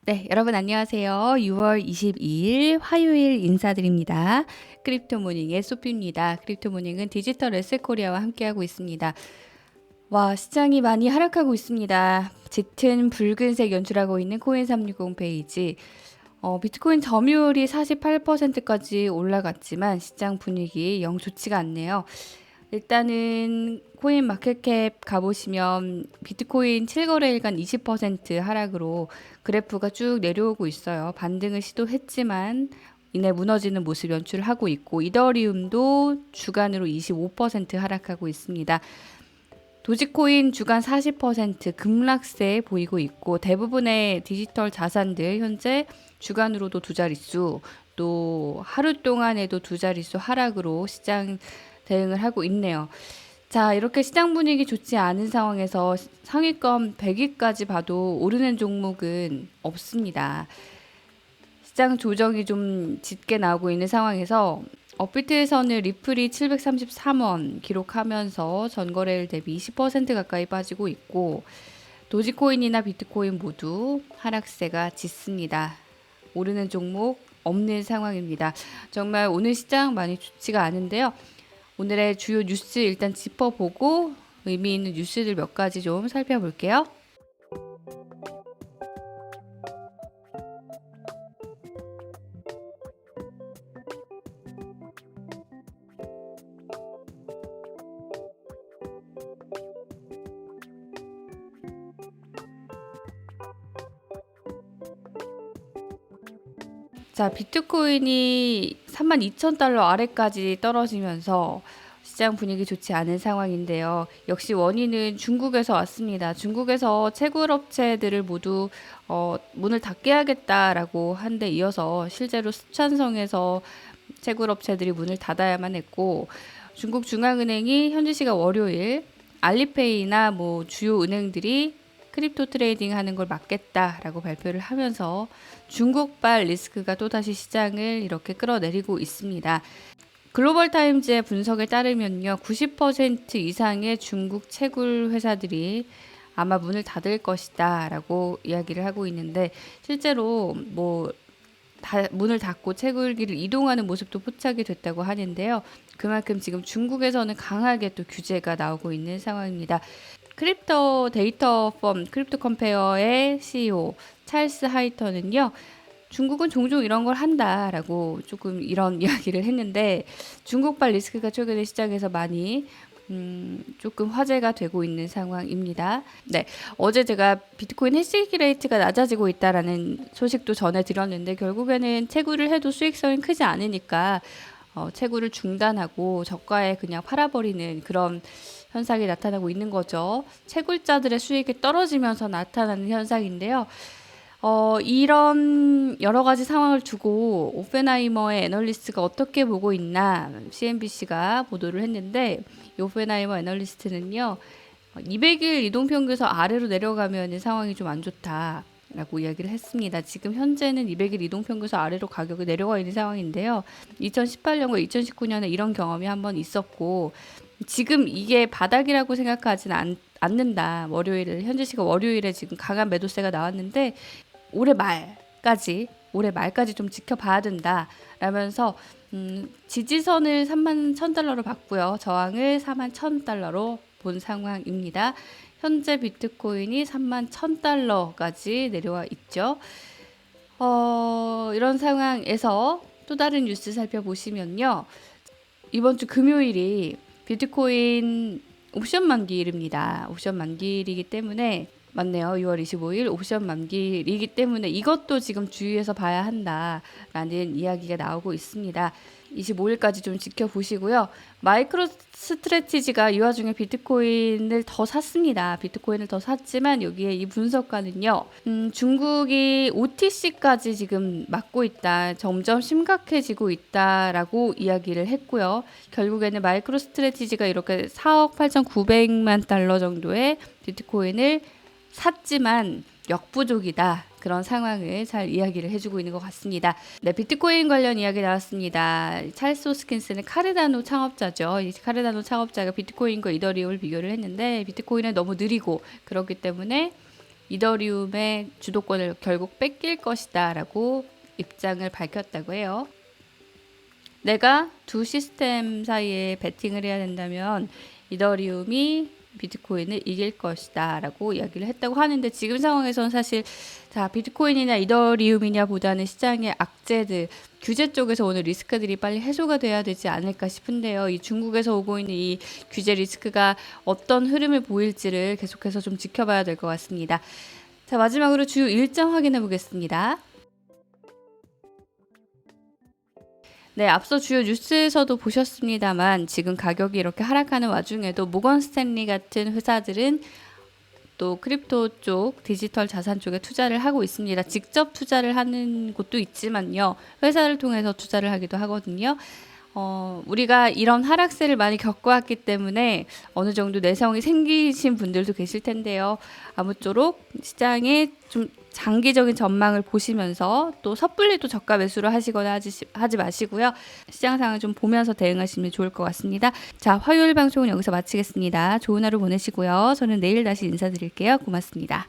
네, 여러분 안녕하세요. 6월 22일 화요일 인사드립니다. 크립토모닝의 소피입니다. 크립토모닝은 디지털 에셋 코리아와 함께하고 있습니다. 와, 시장이 많이 하락하고 있습니다. 짙은 붉은색 연출하고 있는 코인360 페이지. 비트코인 점유율이 48%까지 올라갔지만 시장 분위기 영 좋지가 않네요. 일단은 코인 마켓캡 가보시면 비트코인 7거래일간 20% 하락으로 그래프가 쭉 내려오고 있어요. 반등을 시도했지만 이내 무너지는 모습 연출하고 있고, 이더리움도 주간으로 25% 하락하고 있습니다. 도지코인 주간 40% 급락세 보이고 있고, 대부분의 디지털 자산들 현재 주간으로도 두 자릿수, 또 하루 동안에도 두 자릿수 하락으로 시장 대응을 하고 있네요. 자, 이렇게 시장 분위기 좋지 않은 상황에서 상위권 100위까지 봐도 오르는 종목은 없습니다. 시장 조정이 좀 짙게 나오고 있는 상황에서 업비트에서는 리플이 733원 기록하면서 전거래일 대비 20% 가까이 빠지고 있고, 도지코인이나 비트코인 모두 하락세가 짙습니다. 오르는 종목 없는 상황입니다. 정말 오늘 시장 많이 좋지가 않은데요. 오늘의 주요 뉴스 일단 짚어보고 의미 있는 뉴스들 몇 가지 좀 살펴볼게요. 자, 비트코인이 32,000달러 아래까지 떨어지면서 시장 분위기 좋지 않은 상황인데요. 역시 원인은 중국에서 왔습니다. 중국에서 채굴업체들을 모두 문을 닫게하겠다라고 한 데 이어서 실제로 스촨성에서 채굴업체들이 문을 닫아야만 했고, 중국 중앙은행이 현지 시각 월요일 알리페이나 뭐 주요 은행들이 크립토 트레이딩 하는 걸 막겠다라고 발표를 하면서 중국발 리스크가 또다시 시장을 이렇게 끌어내리고 있습니다. 글로벌 타임즈의 분석에 따르면요, 90% 이상의 중국 채굴 회사들이 아마 문을 닫을 것이다 라고 이야기를 하고 있는데, 실제로 뭐 문을 닫고 채굴기를 이동하는 모습도 포착이 됐다고 하는데요. 그만큼 지금 중국에서는 강하게 또 규제가 나오고 있는 상황입니다. 크립토 데이터 펌 크립토 컴페어의 CEO 찰스 하이터는요, 중국은 종종 이런 걸 한다라고 조금 이런 이야기를 했는데, 중국발 리스크가 최근에 시장에서 많이 조금 화제가 되고 있는 상황입니다. 네, 어제 제가 비트코인 해시기 레이트가 낮아지고 있다라는 소식도 전해드렸는데, 결국에는 채굴을 해도 수익성이 크지 않으니까 채굴을 중단하고 저가에 그냥 팔아버리는 그런 현상이 나타나고 있는 거죠. 채굴자들의 수익이 떨어지면서 나타나는 현상인데요. 이런 여러 가지 상황을 두고 오펜하이머의 애널리스트가 어떻게 보고 있나 CNBC가 보도를 했는데, 이 오펜하이머 애널리스트는요, 200일 이동평균에서 아래로 내려가면 상황이 좀 안 좋다라고 이야기를 했습니다. 지금 현재는 200일 이동평균에서 아래로 가격이 내려가 있는 상황인데요. 2018년과 2019년에 이런 경험이 한번 있었고, 지금 이게 바닥이라고 생각하지는 않는다. 현재 시각 월요일에 지금 강한 매도세가 나왔는데, 올해 말까지 좀 지켜봐야 된다 라면서 지지선을 31,000달러로 봤고요. 저항을 41,000달러로 본 상황입니다. 현재 비트코인이 31,000달러까지 내려와 있죠. 이런 상황에서 또 다른 뉴스 살펴보시면요, 이번 주 금요일이 비트코인 옵션 만기일입니다. 옵션 만기일이기 때문에, 맞네요. 6월 25일 옵션 만기이기 때문에 이것도 지금 주의해서 봐야 한다라는 이야기가 나오고 있습니다. 25일까지 좀 지켜보시고요. 마이크로 스트레티지가 이 와중에 비트코인을 더 샀습니다. 비트코인을 더 샀지만 여기에 이 분석가는요, 중국이 OTC까지 지금 막고 있다, 점점 심각해지고 있다라고 이야기를 했고요. 결국에는 마이크로 스트레티지가 이렇게 4억 8,900만 달러 정도의 비트코인을 샀지만 역부족이다. 그런 상황을 잘 이야기를 해주고 있는 것 같습니다. 네, 비트코인 관련 이야기 나왔습니다. 찰스 호스킨스는 카르다노 창업자죠. 이 카르다노 창업자가 비트코인과 이더리움을 비교를 했는데 비트코인은 너무 느리고 그렇기 때문에 이더리움의 주도권을 결국 뺏길 것이다 라고 입장을 밝혔다고 해요. 내가 두 시스템 사이에 배팅을 해야 된다면 이더리움이 비트코인을 이길 것이다 라고 이야기를 했다고 하는데 지금 상황에서는 사실 자 비트코인이냐 이더리움이냐 보다는 시장의 악재들 규제 쪽에서 오는 리스크들이 빨리 해소가 돼야 되지 않을까 싶은데요. 이 중국에서 오고 있는 이 규제 리스크가 어떤 흐름을 보일지를 계속해서 좀 지켜봐야 될 것 같습니다. 자 마지막으로 주요 일정 확인해 보겠습니다. 네, 앞서 주요 뉴스에서도 보셨습니다만 지금 가격이 이렇게 하락하는 와중에도 모건 스탠리 같은 회사들은 또 크립토 쪽, 디지털 자산 쪽에 투자를 하고 있습니다. 직접 투자를 하는 곳도 있지만요. 회사를 통해서 투자를 하기도 하거든요. 우리가 이런 하락세를 많이 겪어왔기 때문에 어느 정도 내성이 생기신 분들도 계실 텐데요. 아무쪼록 시장에 좀 장기적인 전망을 보시면서 또 섣불리 또 저가 매수를 하시거나 하지 마시고요. 시장 상황을 좀 보면서 대응하시면 좋을 것 같습니다. 자, 화요일 방송은 여기서 마치겠습니다. 좋은 하루 보내시고요. 저는 내일 다시 인사드릴게요. 고맙습니다.